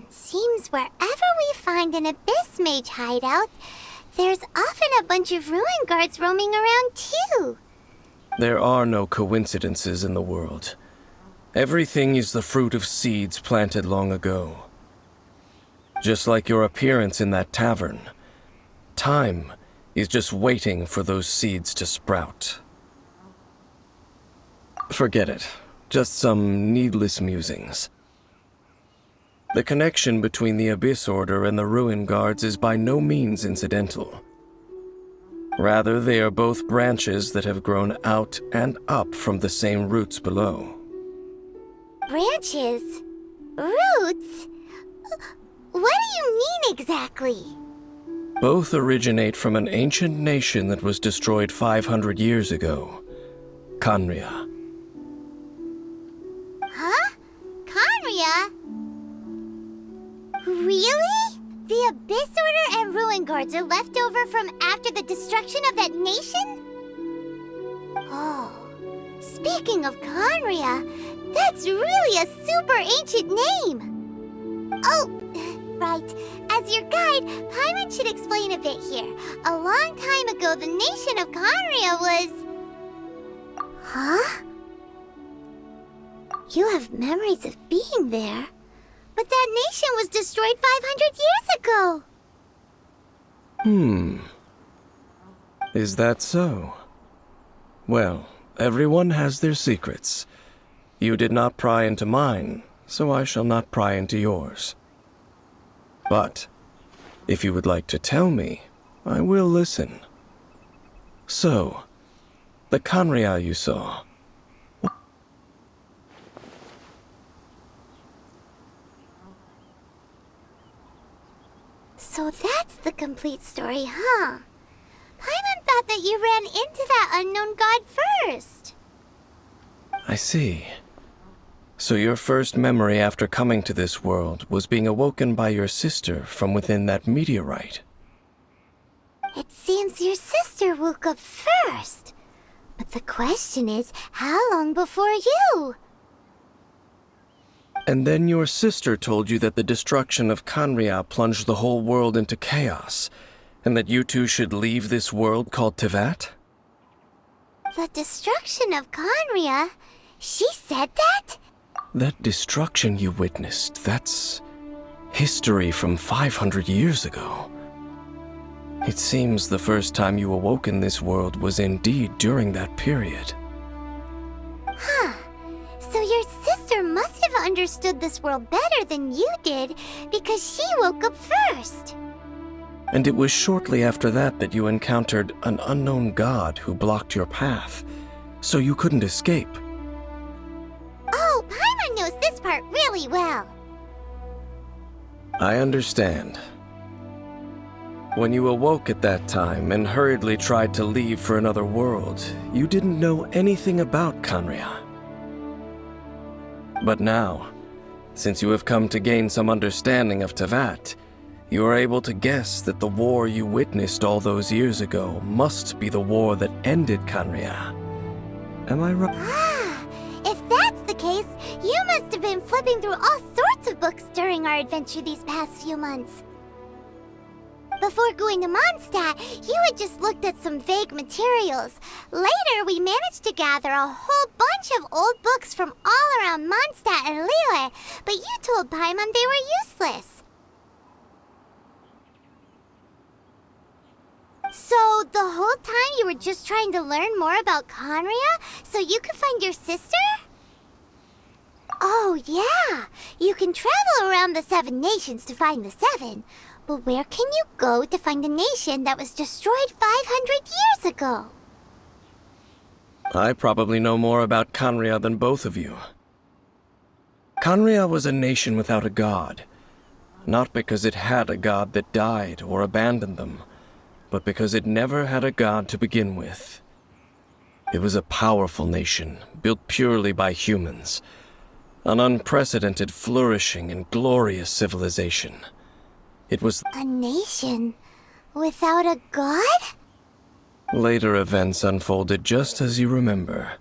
Seems wherever we find an Abyss Mage hideout, there's often a bunch of ruin guards roaming around too. There are no coincidences in the world. Everything is the fruit of seeds planted long ago. Just like your appearance in that tavern, time is just waiting for those seeds to sprout. Forget it. Just some needless musings. The connection between the Abyss Order and the Ruin Guards is by no means incidental. Rather, they are both branches that have grown out and up from the same roots below. Branches? Roots? What do you mean exactly? Both originate from an ancient nation that was destroyed 500 years ago, Khaenri'ah. Huh? Khaenri'ah? Really? The Abyss Order and Ruin Guards are left over from after the destruction of that nation? Oh, speaking of Khaenri'ah, that's really a super ancient name. Oh, right. As your guide, Paimon should explain a bit here. A long time ago, the nation of Khaenri'ah was... Huh? You have memories of being there. But that nation was destroyed 500 years ago! Is that so? Well, everyone has their secrets. You did not pry into mine, so I shall not pry into yours. But, if you would like to tell me, I will listen. So, the Khaenri'ah you saw... So that's the complete story, huh? Paimon thought that you ran into that unknown god first. I see. So your first memory after coming to this world was being awoken by your sister from within that meteorite. It seems your sister woke up first. But the question is, how long before you? And then your sister told you that the destruction of Khaenri'ah plunged the whole world into chaos, and that you two should leave this world called Teyvat? The destruction of Khaenri'ah? She said that? That destruction you witnessed, that's history from 500 years ago. It seems the first time you awoke in this world was indeed during that period. Huh. So your sister must have understood this world better than you did, because she woke up first. And it was shortly after that that you encountered an unknown god who blocked your path, so you couldn't escape. Oh, Paimon knows this part really well. I understand. When you awoke at that time and hurriedly tried to leave for another world, you didn't know anything about Khaenri'ah. But now, since you have come to gain some understanding of Teyvat, you are able to guess that the war you witnessed all those years ago must be the war that ended Khaenri'ah. Am I right? Ah, if that's the case, you must have been flipping through all sorts of books during our adventure these past few months. Before going to Mondstadt, you had just looked at some vague materials. Later, we managed to gather a whole bunch of old books from all around Mondstadt and VIELE, but you told Paimon they were useless. So, the whole time you were just trying to learn more about Khaenri'ah so you could find your sister? Oh, yeah! You can travel around the 7 nations to find the 7. But where can you go to find a nation that was destroyed 500 years ago? I probably know more about Khaenri'ah than both of you. Khaenri'ah was a nation without a god. Not because it had a god that died or abandoned them, but because it never had a god to begin with. It was a powerful nation, built purely by humans. An unprecedented, flourishing, and glorious civilization. It was a nation without a god? Later events unfolded just as you remember.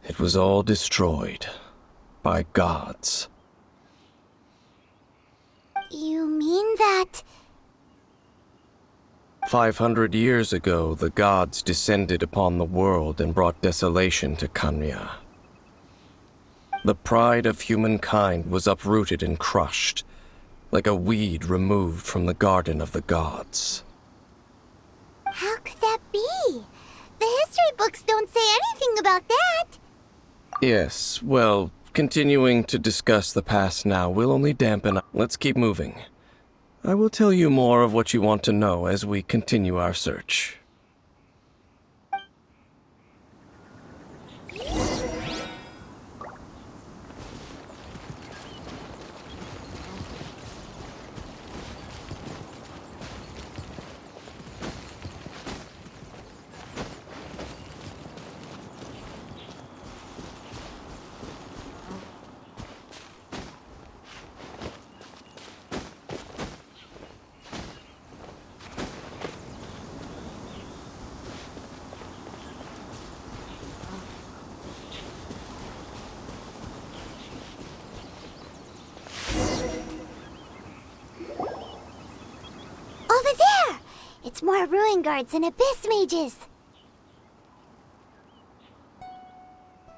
It was all destroyed by gods. You mean that... 500 years ago, the gods descended upon the world and brought desolation to Khaenri'ah. The pride of humankind was uprooted and crushed, like a weed removed from the garden of the gods. How could that be? The history books don't say anything about that. Yes, well, continuing to discuss the past now will only dampen... Let's keep moving. I will tell you more of what you want to know as we continue our search. Over there! It's more ruin guards and abyss mages.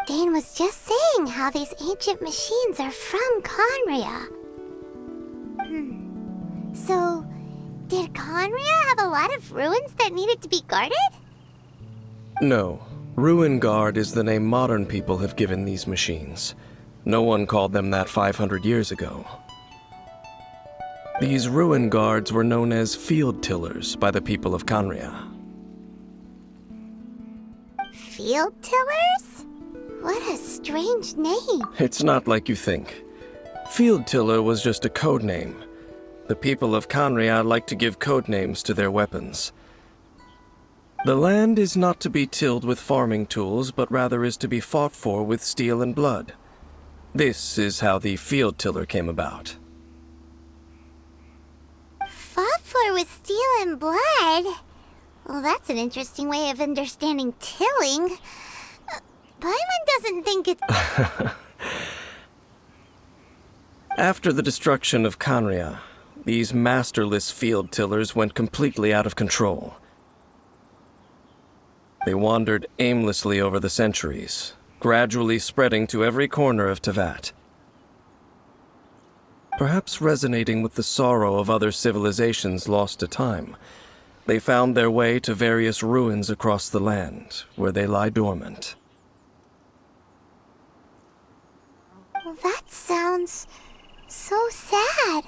Dane was just saying how these ancient machines are from Khaenri'ah. So, did Khaenri'ah have a lot of ruins that needed to be guarded? No. Ruin Guard is the name modern people have given these machines. No one called them that 500 years ago. These ruin guards were known as field tillers by the people of Khaenri'ah. Field tillers? What a strange name. It's not like you think. Field tiller was just a code name. The people of Khaenri'ah like to give code names to their weapons. The land is not to be tilled with farming tools, but rather is to be fought for with steel and blood. This is how the field tiller came about. Fought for with steel and blood? Well, that's an interesting way of understanding tilling. Paimon doesn't think it's... After the destruction of Khaenri'ah, these masterless field tillers went completely out of control. They wandered aimlessly over the centuries, gradually spreading to every corner of Teyvat. Perhaps resonating with the sorrow of other civilizations lost to time, they found their way to various ruins across the land, where they lie dormant. Well, that sounds so sad.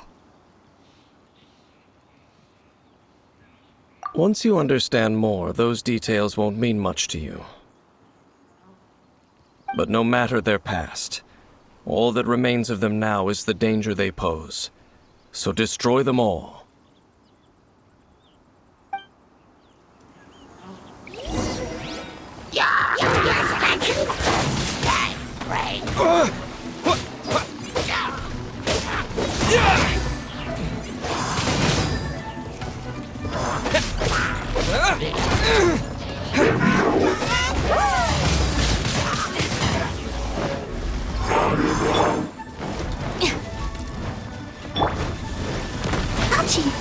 Once you understand more, those details won't mean much to you. But no matter their past, all that remains of them now is the danger they pose. So destroy them all. Ouchie!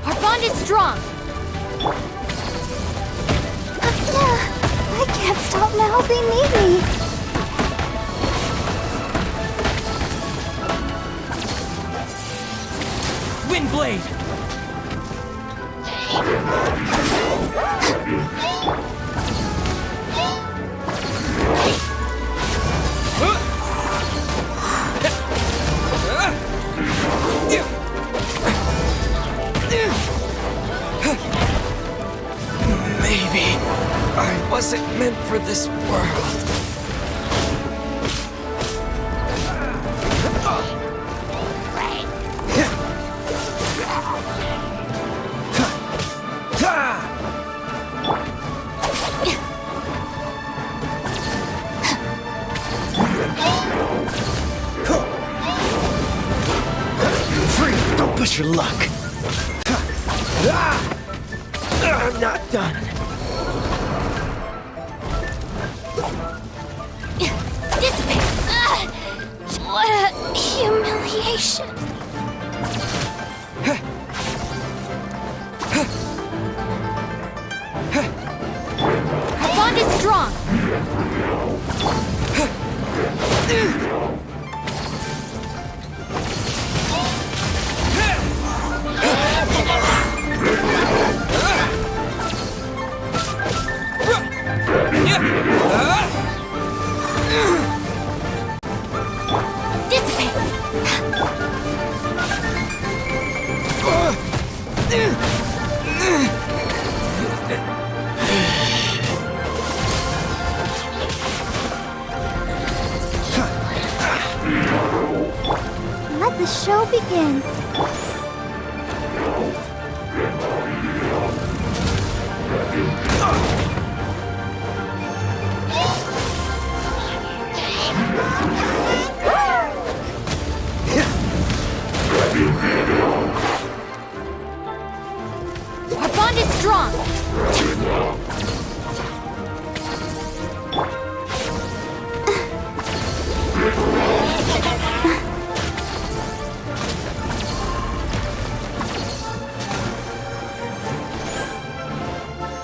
Our bond is strong. I can't stop now. They need me. Windblade! Maybe I wasn't meant for this world. Test your luck. I'm not done. Dissipate! What a humiliation! Our bond is strong. Let the show begin. Our bond is strong.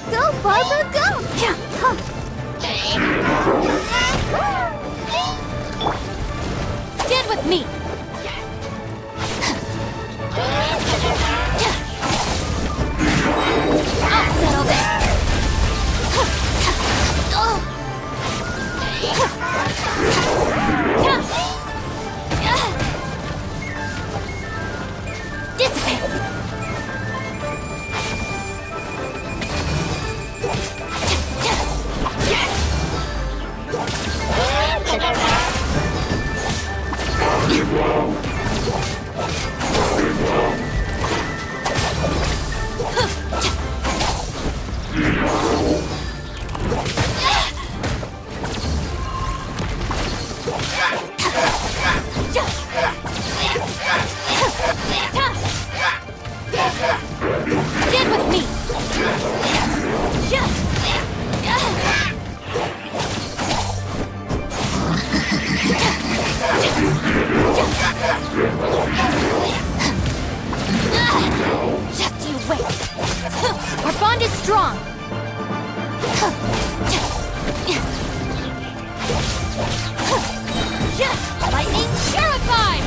Go, Barbara, go! Stand with me. I'll settle this. Dissipate. Stand with me. Just you wait. Our bond is strong. Lightning terrified.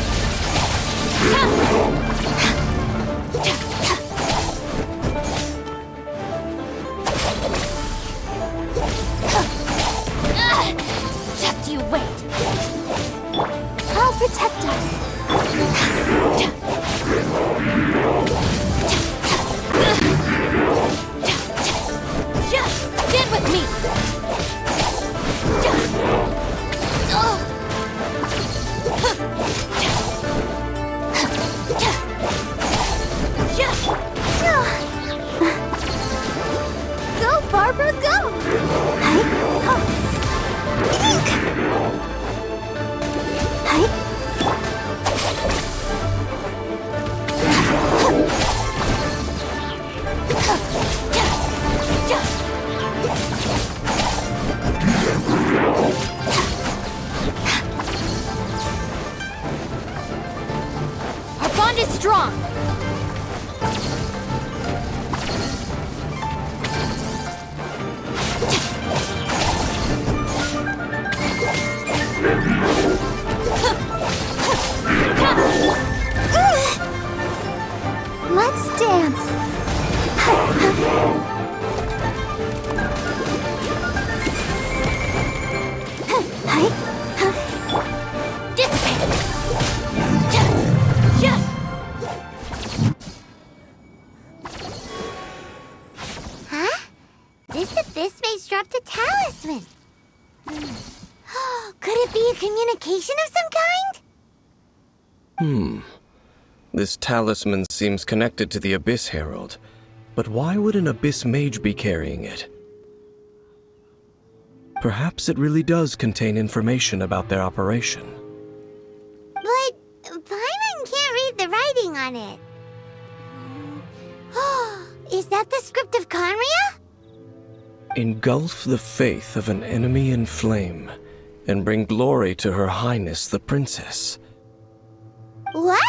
Just you wait. I'll protect us. Stand with me. Go, Barbara, go! Our bond is strong. Let's dance. Dissipate. Huh? This abyss maze dropped a talisman. Could it be a communication of some kind? This talisman seems connected to the Abyss Herald. But why would an Abyss Mage be carrying it? Perhaps it really does contain information about their operation. But Paimon can't read the writing on it. Engulf the faith of an enemy in flame, and bring glory to Her Highness the Princess. What?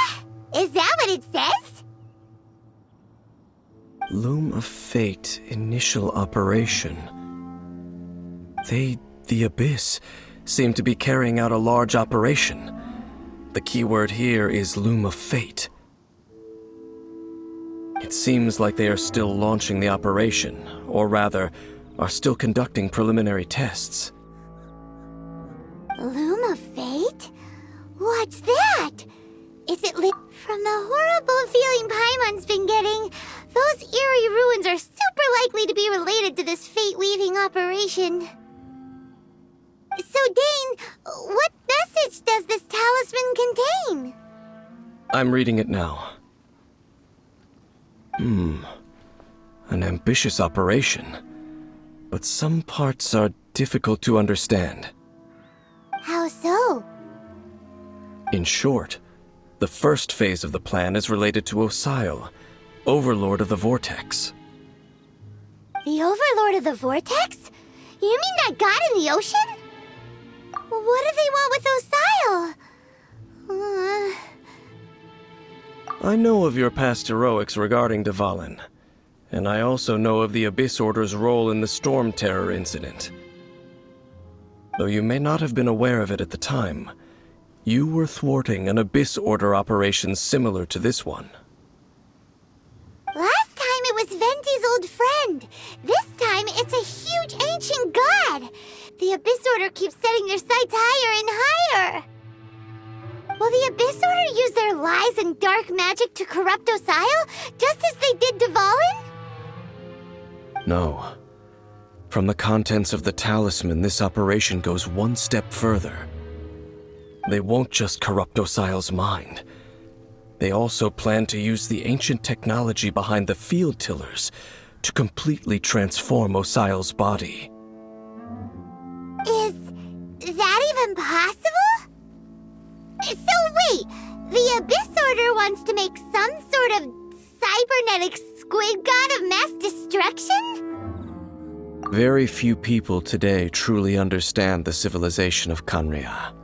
Is that what it says? Loom of Fate initial operation. The Abyss, seem to be carrying out a large operation. The keyword here is Loom of Fate. It seems like they are still launching the operation, or rather, are still conducting preliminary tests. Loom of Fate? What's that? Is it lit? From the horrible feeling Paimon's been getting, those eerie ruins are super likely to be related to this fate-weaving operation. So, Dane, what message does this talisman contain? I'm reading it now. An ambitious operation, but some parts are difficult to understand. How so? In short, the first phase of the plan is related to Osile, Overlord of the Vortex. The Overlord of the Vortex? You mean that god in the ocean? What do they want with Osile? I know of your past heroics regarding Dvalin, and I also know of the Abyss Order's role in the Storm Terror incident. Though you may not have been aware of it at the time, you were thwarting an Abyss Order operation similar to this one. Last time it was Venti's old friend. This time it's a huge ancient god. The Abyss Order keeps setting their sights higher and higher. Will the Abyss Order use their lies and dark magic to corrupt Osile, just as they did Dvalin? No. From the contents of the talisman, this operation goes one step further. They won't just corrupt Osile's mind. They also plan to use the ancient technology behind the field tillers to completely transform Osile's body. Is that even possible? So wait, the Abyss Order wants to make some sort of cybernetic squid god of mass destruction? Very few people today truly understand the civilization of Khaenri'ah.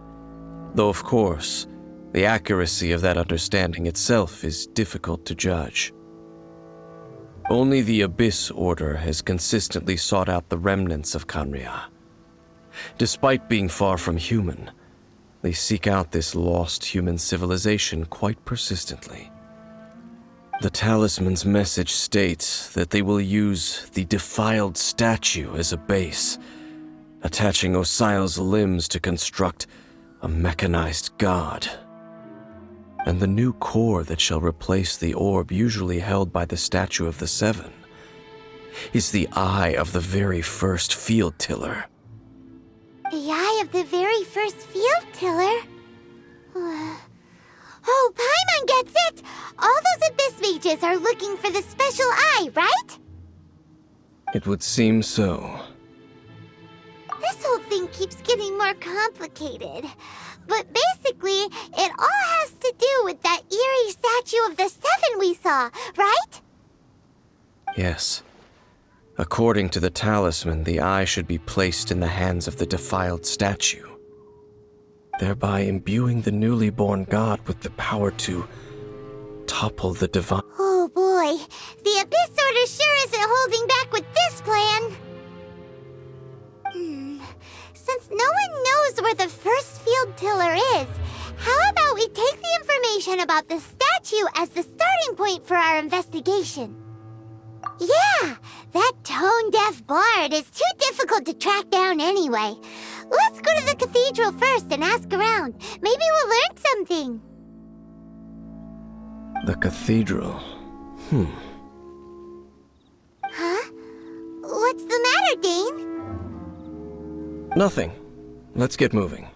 Though of course, the accuracy of that understanding itself is difficult to judge. Only the Abyss Order has consistently sought out the remnants of Khaenri'ah. Despite being far from human, they seek out this lost human civilization quite persistently. The talisman's message states that they will use the defiled statue as a base, attaching Osile's limbs to construct a mechanized god. And the new core that shall replace the orb usually held by the Statue of the Seven is the eye of the very first field tiller. The eye of the very first field tiller? Oh, Paimon gets it! All those Abyss mages are looking for the special eye, right? It would seem so. This whole thing keeps getting more complicated. But basically, it all has to do with that eerie Statue of the Seven we saw, right? Yes. According to the talisman, the eye should be placed in the hands of the defiled statue, thereby imbuing the newly born god with the power to topple the divine. Oh boy, the Abyss Order sure isn't holding back with this plan. Since no one knows where the first field tiller is, how about we take the information about the statue as the starting point for our investigation? Yeah, that tone-deaf bard is too difficult to track down anyway. Let's go to the cathedral first and ask around. Maybe we'll learn something. The cathedral. Huh? What's the matter, Dane? Nothing. Let's get moving.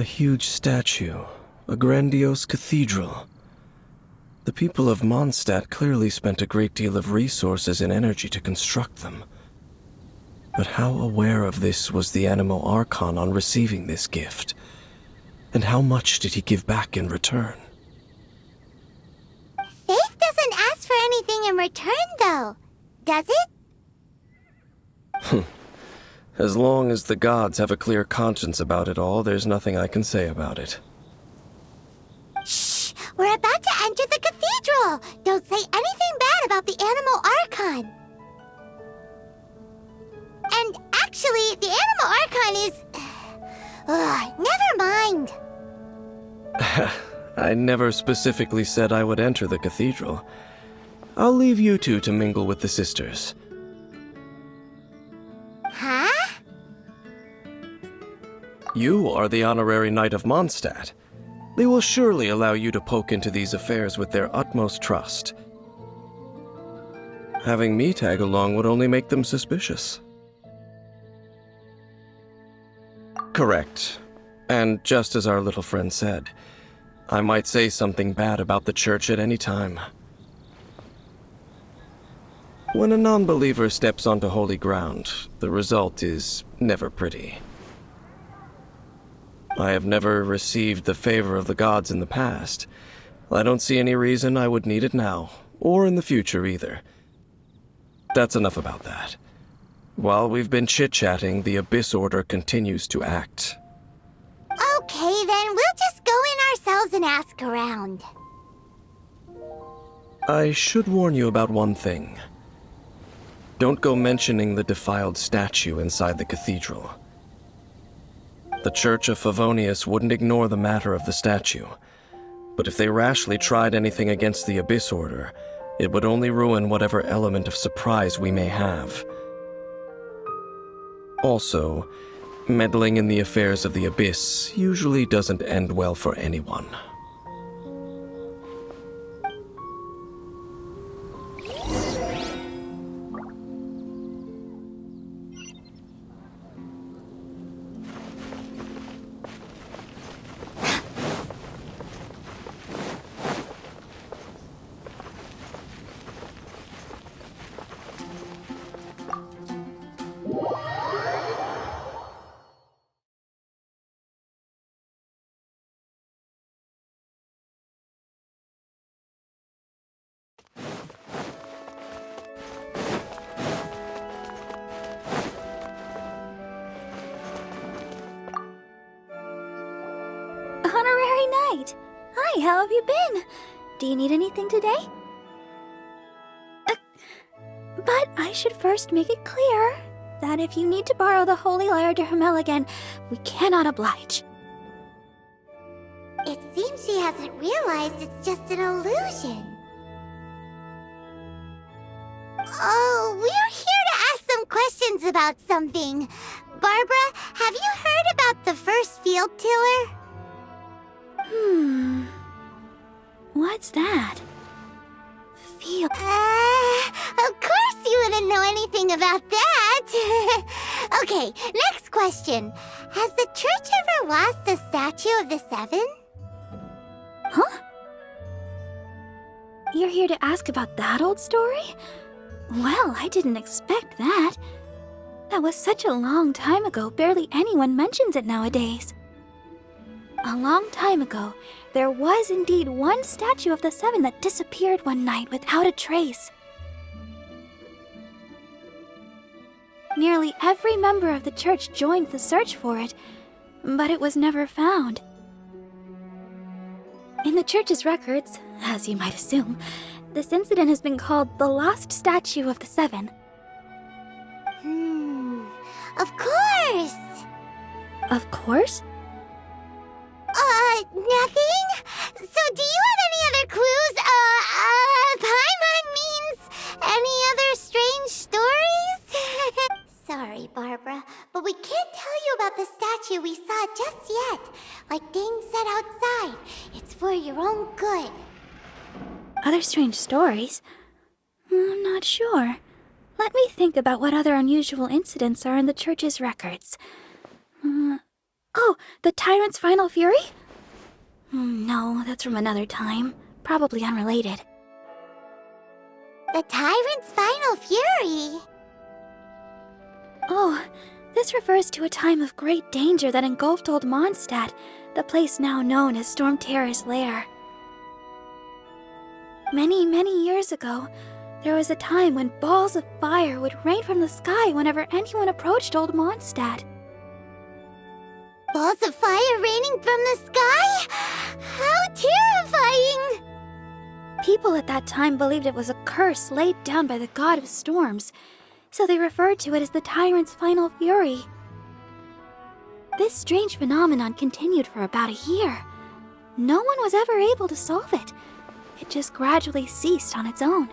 A huge statue, a grandiose cathedral. The people of Mondstadt clearly spent a great deal of resources and energy to construct them. But how aware of this was the Animo Archon on receiving this gift? And how much did he give back in return? Faith doesn't ask for anything in return, though, does it? As long as the gods have a clear conscience about it all, there's nothing I can say about it. Shh! We're about to enter the cathedral! Don't say anything bad about the Animo Archon! And actually, the Animo Archon is... never mind! I never specifically said I would enter the cathedral. I'll leave you two to mingle with the sisters. Huh? You are the honorary knight of Mondstadt. They will surely allow you to poke into these affairs with their utmost trust. Having me tag along would only make them suspicious. Correct. And just as our little friend said, I might say something bad about the church at any time. When a non-believer steps onto holy ground, the result is never pretty. I have never received the favor of the gods in the past. I don't see any reason I would need it now, or in the future either. That's enough about that. While we've been chit-chatting, the Abyss Order continues to act. Okay, then we'll just go in ourselves and ask around. I should warn you about one thing. Don't go mentioning the defiled statue inside the cathedral. The Church of Favonius wouldn't ignore the matter of the statue, but if they rashly tried anything against the Abyss Order, it would only ruin whatever element of surprise we may have. Also, meddling in the affairs of the Abyss usually doesn't end well for anyone. Honorary Knight! Hi, how have you been? Do you need anything today? But I should first make it clear that if you need to borrow the Holy Lyre de Hermel again, we cannot oblige. It seems she hasn't realized it's just an illusion. Oh, we're here to ask some questions about something. Barbara, have you heard about the first field tiller? What's that? Feel. Of course you wouldn't know anything about that. Okay, next question. Has the church ever lost a statue of the Seven? Huh? You're here to ask about that old story? Well, I didn't expect that. That was such a long time ago, barely anyone mentions it nowadays. A long time ago, there was indeed one statue of the Seven that disappeared one night without a trace. Nearly every member of the church joined the search for it, but it was never found. In the church's records, as you might assume, this incident has been called the Lost Statue of the Seven. Of course! Of course? Nothing? So do you have any other clues? Paimon means any other strange stories? Sorry, Barbara, but we can't tell you about the statue we saw just yet. Like Dane said outside, it's for your own good. Other strange stories? I'm not sure. Let me think about what other unusual incidents are in the church's records. Oh, the Tyrant's Final Fury? No, that's from another time. Probably unrelated. The Tyrant's Final Fury? Oh, this refers to a time of great danger that engulfed Old Mondstadt, the place now known as Storm Terror's lair. Many, many years ago, there was a time when balls of fire would rain from the sky whenever anyone approached Old Mondstadt. Balls of fire raining from the sky? How terrifying! People at that time believed it was a curse laid down by the god of storms, so they referred to it as the Tyrant's Final Fury. This strange phenomenon continued for about a year. No one was ever able to solve it. It just gradually ceased on its own.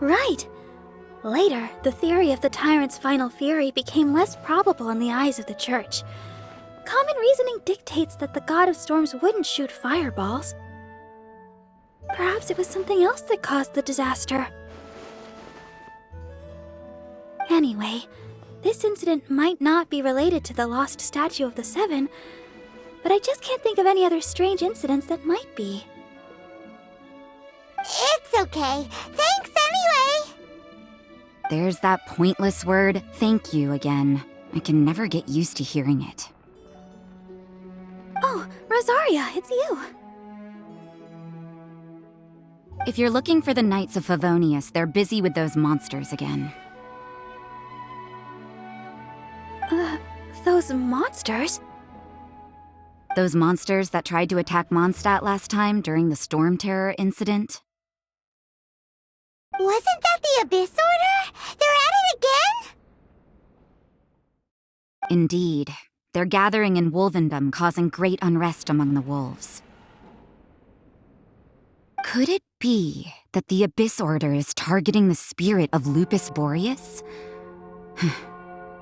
Right. Later, the theory of the Tyrant's Final Fury became less probable in the eyes of the Church. Common reasoning dictates that the god of storms wouldn't shoot fireballs. Perhaps it was something else that caused the disaster. Anyway, this incident might not be related to the lost statue of the Seven, but I just can't think of any other strange incidents that might be. It's okay. Thanks anyway! There's that pointless word, thank you, again. I can never get used to hearing it. Oh, Rosaria, it's you! If you're looking for the Knights of Favonius, they're busy with those monsters again. Those monsters? Those monsters that tried to attack Mondstadt last time during the Storm Terror incident? Wasn't that the Abyss Order? They're at it again? Indeed. They're gathering in Wolvendom, causing great unrest among the wolves. Could it be that the Abyss Order is targeting the spirit of Lupus Boreas?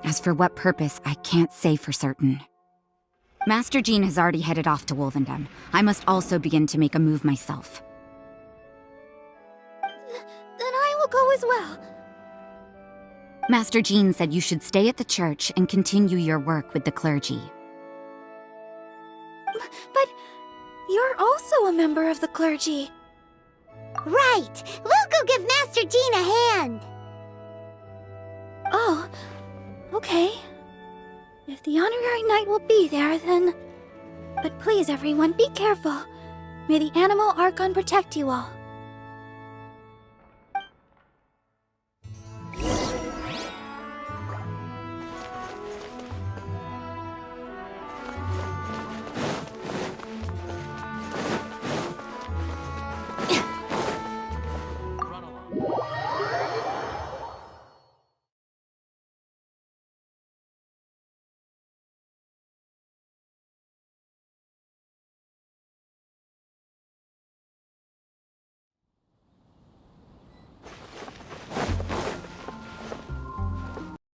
As for what purpose, I can't say for certain. Master Jean has already headed off to Wolvendom. I must also begin to make a move myself. Then I will go as well. Master Jean said you should stay at the church and continue your work with the clergy. But you're also a member of the clergy. Right! We'll go give Master Jean a hand! Oh, okay. If the honorary knight will be there, then... But please, everyone, be careful. May the animal Archon protect you all.